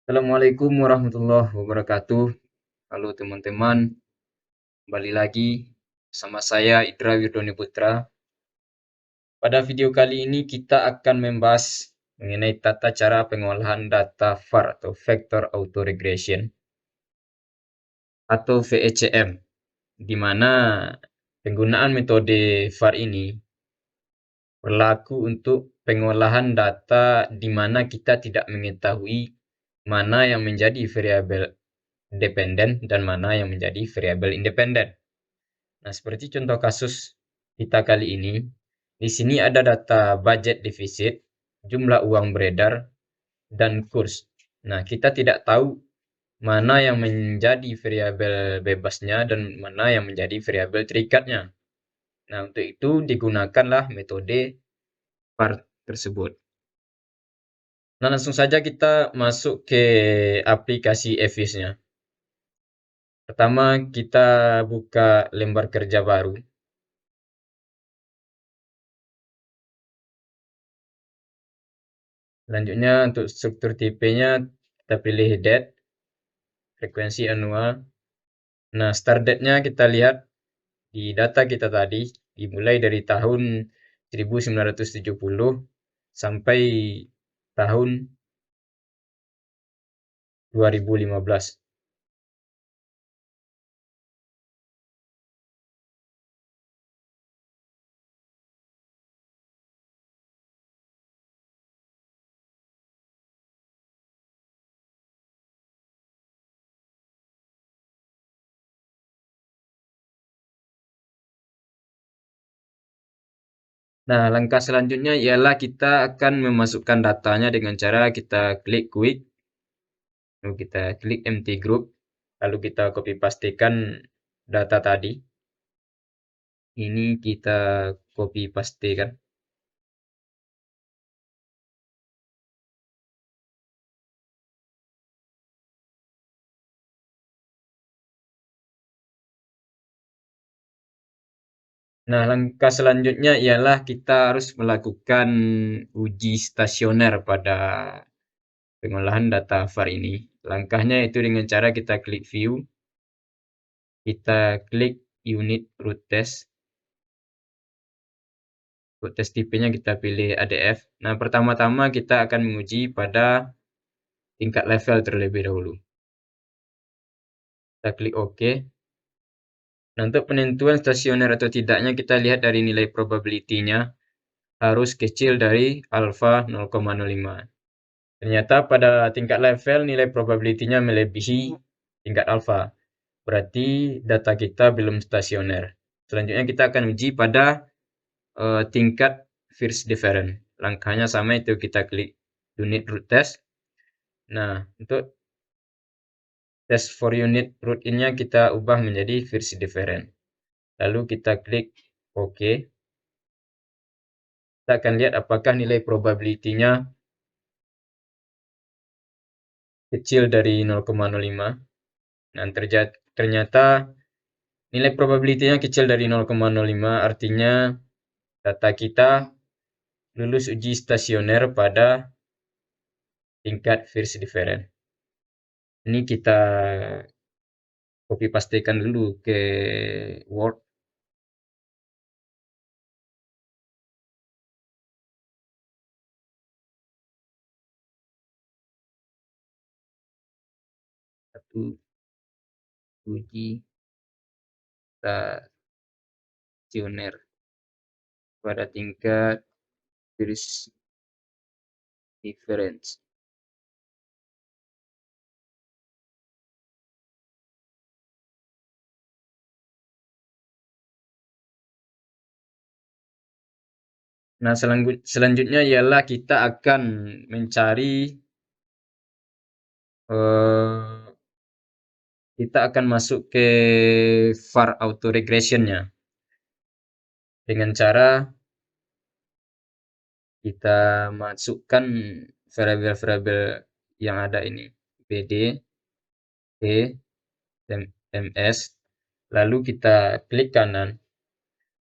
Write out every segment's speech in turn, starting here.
Assalamualaikum warahmatullahi wabarakatuh. Halo teman-teman, kembali lagi sama saya Idra Wirdoni Putra. Pada video kali ini kita akan membahas mengenai tata cara pengolahan data VAR atau Vector Autoregression atau VECM, di mana penggunaan metode VAR ini berlaku untuk pengolahan data di mana kita tidak mengetahui mana yang menjadi variabel dependen dan mana yang menjadi variabel independen. Nah, seperti contoh kasus kita kali ini, di sini ada data budget defisit, jumlah uang beredar, dan kurs. Nah, kita tidak tahu mana yang menjadi variabel bebasnya dan mana yang menjadi variabel terikatnya. Nah, untuk itu digunakanlah metode VAR tersebut. Nah, langsung saja kita masuk ke aplikasi EVIS-nya. Pertama, kita buka lembar kerja baru. Selanjutnya untuk struktur tipenya kita pilih date, frekuensi annual. Nah, start date-nya kita lihat di data kita tadi, dimulai dari tahun 1970 sampai tahun 2015. Nah, langkah selanjutnya ialah kita akan memasukkan datanya dengan cara kita klik quick, lalu kita klik empty group, lalu kita copy pastekan data tadi. Ini kita copy pastekan. Nah, langkah selanjutnya ialah kita harus melakukan uji stasioner pada pengolahan data VAR ini. Langkahnya itu dengan cara kita klik view, kita klik unit root test. Root test tipenya kita pilih ADF. Nah, pertama-tama kita akan menguji pada tingkat level terlebih dahulu. Kita klik OK. Nah, untuk penentuan stasioner atau tidaknya kita lihat dari nilai probability-nya harus kecil dari alpha 0,05. Ternyata pada tingkat level nilai probability-nya melebihi tingkat alfa. Berarti data kita belum stasioner. Selanjutnya kita akan uji pada tingkat First difference. Langkahnya sama, itu kita klik unit root test. Nah, untuk test for unit root in-nya kita ubah menjadi First difference. Lalu kita klik OK. Kita akan lihat apakah nilai probability-nya kecil dari 0,05. Nah, ternyata nilai probability-nya kecil dari 0,05, artinya data kita lulus uji stasioner pada tingkat First difference. Ini kita copy pastekan dulu ke Word. Satu, uji stasioner pada tingkat First difference. Nah, selanjutnya ialah kita akan mencari kita akan masuk ke VAR autoregression-nya dengan cara kita masukkan variabel-variabel yang ada ini, BD, E, MS, lalu kita klik kanan,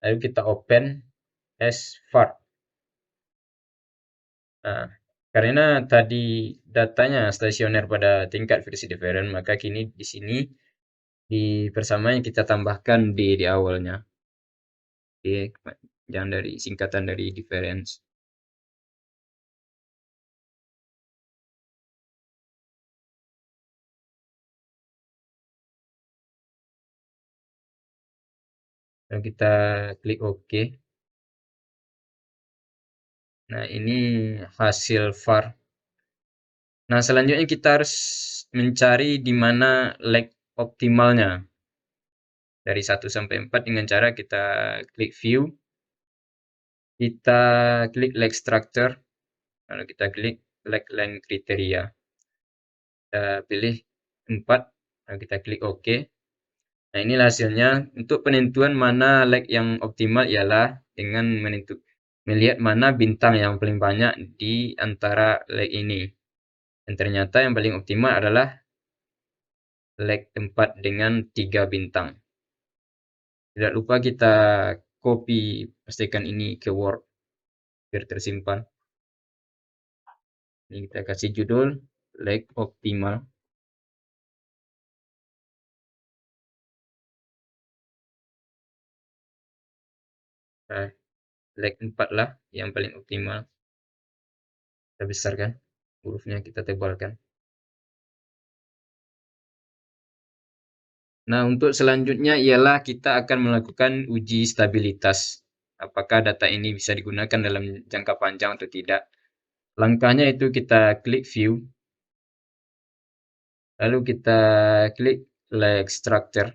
lalu kita open as VAR. Nah, Karena tadi datanya stasioner pada tingkat versi different, maka kini di sini di persamaannya kita tambahkan di awalnya. Oke, jangan dari singkatan dari difference. Dan kita klik OK. Nah, ini hasil var. Nah, selanjutnya kita harus mencari di mana lag optimalnya. Dari 1 sampai 4 dengan cara kita klik view, kita klik lag structure, lalu kita klik lag length kriteria. Kita pilih 4, lalu kita klik OK. Nah, inilah hasilnya. Untuk penentuan mana lag yang optimal ialah dengan melihat mana bintang yang paling banyak di antara lag ini. Dan ternyata yang paling optimal adalah lag 4 dengan 3 bintang. Tidak lupa kita copy, pastikan ini ke Word biar tersimpan. Ini kita kasih judul lag optimal. Nah, lag 4 lah yang paling optimal. Kita besarkan hurufnya, kita tebalkan. Nah, untuk selanjutnya ialah kita akan melakukan uji stabilitas. Apakah data ini bisa digunakan dalam jangka panjang atau tidak. Langkahnya itu kita klik view, lalu kita klik lag structure,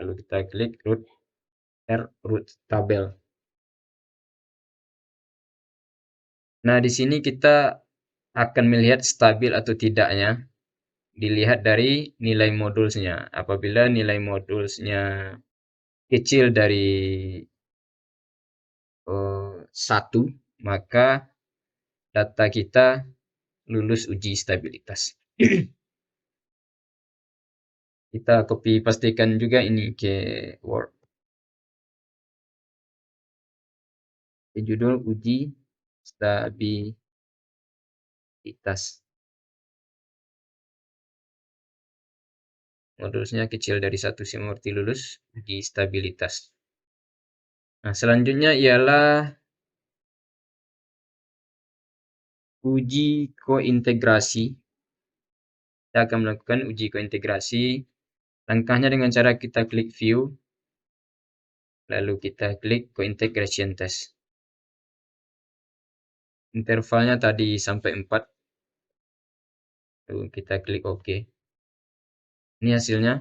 lalu kita klik root tabel. Nah, di sini kita akan melihat stabil atau tidaknya dilihat dari nilai modulsnya. Apabila nilai modulsnya kecil dari 1, maka data kita lulus uji stabilitas. Kita copy pastikan juga ini ke Word. Judul uji stabilitas. Modulsnya kecil dari 1 berarti lulus uji stabilitas. Nah, selanjutnya ialah uji kointegrasi. Kita akan melakukan uji kointegrasi. Langkahnya dengan cara kita klik view, lalu kita klik cointegration test. Intervalnya tadi sampai 4. Lalu kita klik OK. Ini hasilnya.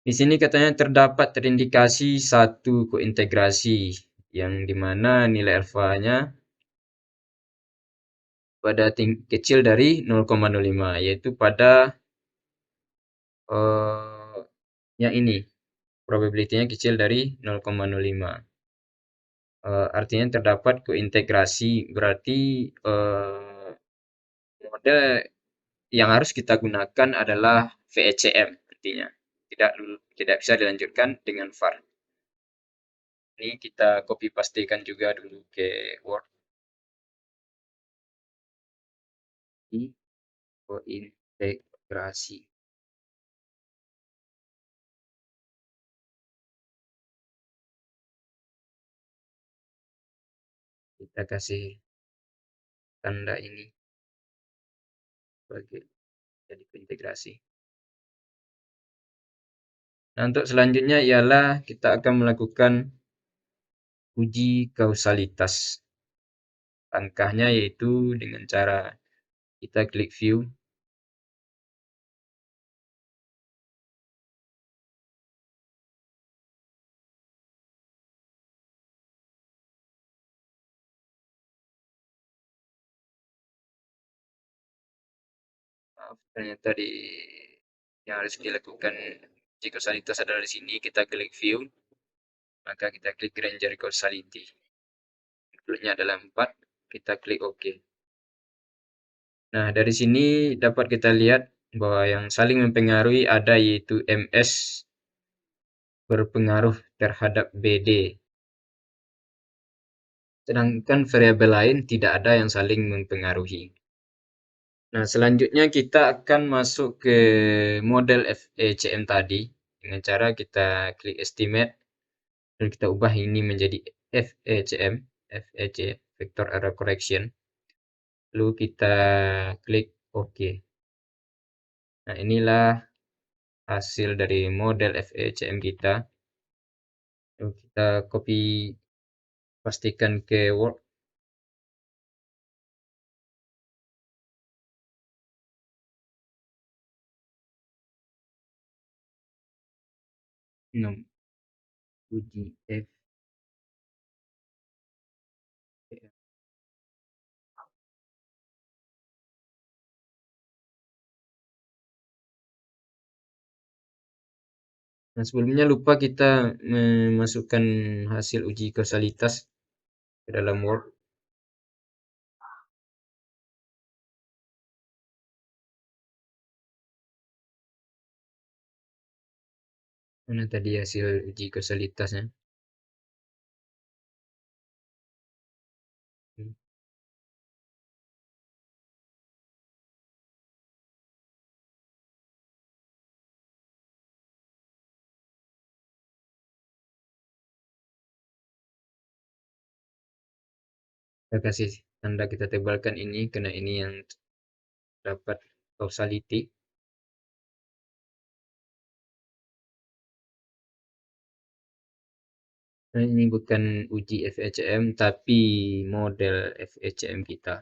Di sini katanya terdapat terindikasi satu kointegrasi yang dimana nilai alfanya pada kecil dari 0,05, yaitu pada yang ini probability-nya kecil dari 0,05. Artinya terdapat kointegrasi, berarti mode yang harus kita gunakan adalah VECM artinya. Tidak bisa dilanjutkan dengan var. Ini kita copy pastikan juga dulu ke Word. Kointegrasi. Kita kasih tanda ini sebagai jadi integrasi. Nah, untuk selanjutnya ialah kita akan melakukan uji kausalitas. Langkahnya yaitu dengan cara kita klik view, ternyata yang harus dilakukan uji kausalitas adalah di sini. Kita klik view, maka kita klik Granger causality. Include-nya adalah 4, kita klik OK. Nah, dari sini dapat kita lihat bahwa yang saling mempengaruhi ada yaitu MS berpengaruh terhadap BD. sedangkan variabel lain tidak ada yang saling mempengaruhi. Nah, selanjutnya kita akan masuk ke model FECM tadi dengan cara kita klik estimate dan kita ubah ini menjadi FECM, FEC, Vector Error Correction. Lalu kita klik OK. Nah, inilah hasil dari model FECM kita. Lalu kita copy pastikan ke Word. Uji F. Nah, sebelumnya lupa kita memasukkan hasil uji kausalitas ke dalam Word. Mana tadi hasil uji kausalitasnya? Kita kasih tanda, kita tebalkan ini karena ini yang dapat causality. Nah, ini bukan uji FECM tapi model FECM kita.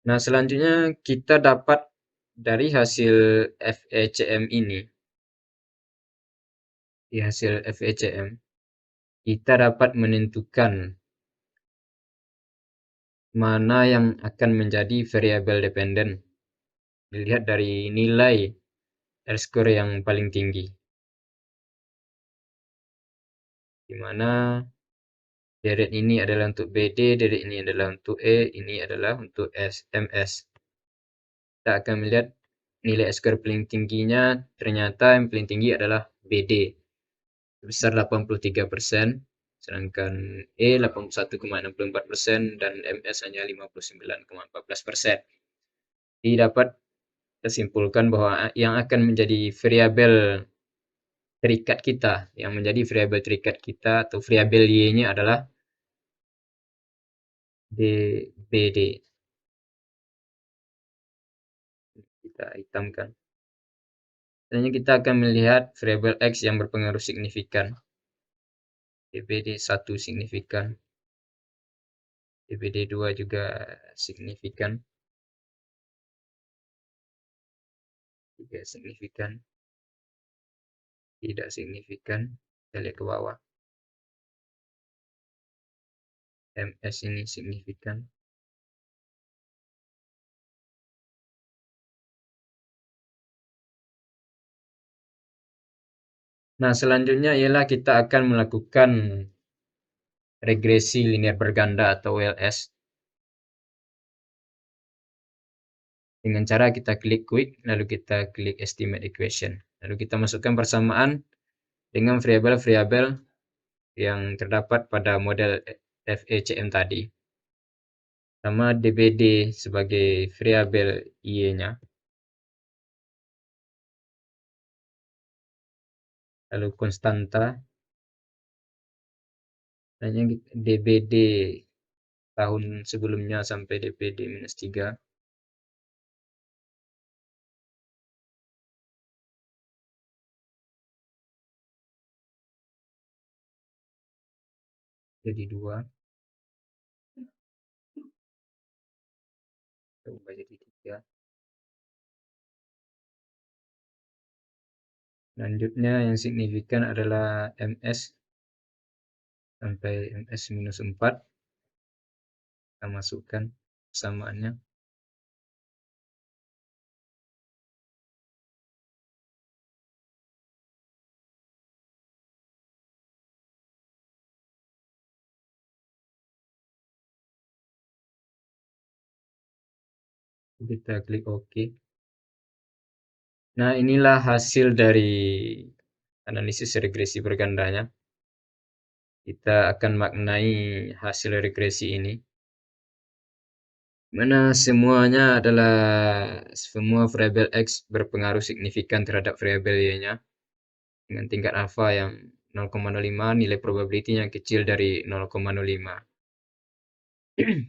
Nah, selanjutnya kita dapat dari hasil FECM ini, di hasil FECM, kita dapat menentukan mana yang akan menjadi variabel dependen. Dilihat dari nilai R-square yang paling tinggi, di mana deret ini adalah untuk BD, deret ini adalah untuk E, ini adalah untuk MS. Kita akan melihat nilai R-square paling tingginya, ternyata yang paling tinggi adalah BD, sebesar 83%, sedangkan E 81,64% dan MS hanya 59,14%. Jadi dapat kita simpulkan bahwa yang akan menjadi variabel terikat kita, yang menjadi variabel terikat kita atau variabel Y-nya adalah DBD. Kita hitamkan. Selanjutnya kita akan melihat variabel X yang berpengaruh signifikan. DBD 1 signifikan. DBD 2 juga signifikan. 3 signifikan. Tidak signifikan. Kita lihat ke bawah. MS ini signifikan. Nah, selanjutnya ialah kita akan melakukan regresi linear berganda atau WLS dengan cara kita klik quick, lalu kita klik estimate equation, lalu kita masukkan persamaan dengan variabel-variabel yang terdapat pada model FECM tadi. Sama DBD sebagai variabel Y-nya, lalu konstanta, hanya DBD tahun sebelumnya sampai DBD minus 3. Jadi 2. Kita ubah jadi 3. Selanjutnya yang signifikan adalah MS sampai MS minus 4. Kita masukkan persamaannya. Kita klik OK. Nah, inilah hasil dari analisis regresi bergandanya. kita akan maknai hasil regresi ini. Mana semuanya adalah semua variabel X berpengaruh signifikan terhadap variabel Y-nya dengan tingkat alfa yang 0,05, nilai probability yang kecil dari 0,05.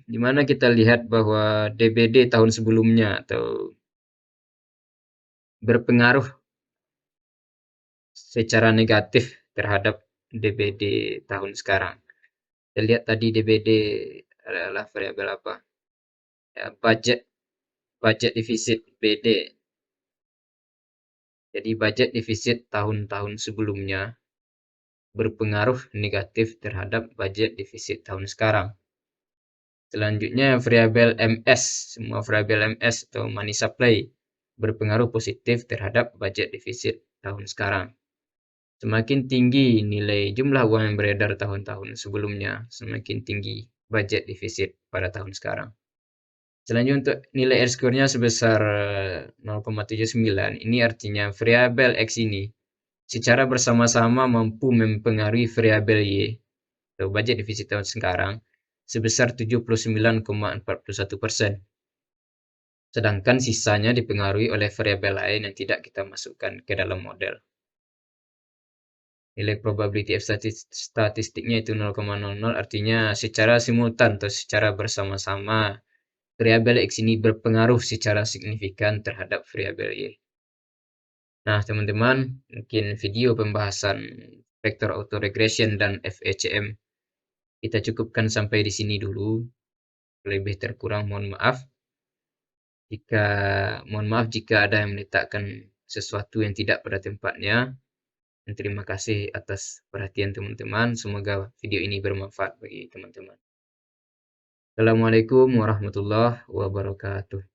Di mana kita lihat bahwa DBD tahun sebelumnya atau berpengaruh secara negatif terhadap DBD tahun sekarang. Kita lihat tadi DBD adalah variabel apa? Ya, budget defisit BD. Jadi budget defisit tahun-tahun sebelumnya berpengaruh negatif terhadap budget defisit tahun sekarang. Selanjutnya variabel MS, semua variabel MS atau money supply berpengaruh positif terhadap budget defisit tahun sekarang. Semakin tinggi nilai jumlah uang yang beredar tahun-tahun sebelumnya, semakin tinggi budget defisit pada tahun sekarang. Selanjutnya untuk nilai R-score-nya sebesar 0,79, ini artinya variabel X ini secara bersama-sama mampu mempengaruhi variabel Y atau budget defisit tahun sekarang sebesar 79,41%. Sedangkan sisanya dipengaruhi oleh variabel lain yang tidak kita masukkan ke dalam model. Nilai probability F statistiknya itu 0,00, artinya secara simultan atau secara bersama-sama variabel X ini berpengaruh secara signifikan terhadap variabel Y. Nah, teman-teman, mungkin video pembahasan vector autoregression dan FECM kita cukupkan sampai di sini dulu. Lebih terkurang mohon maaf. Mohon maaf jika ada yang meletakkan sesuatu yang tidak pada tempatnya. Dan terima kasih atas perhatian teman-teman. Semoga video ini bermanfaat bagi teman-teman. Assalamualaikum warahmatullahi wabarakatuh.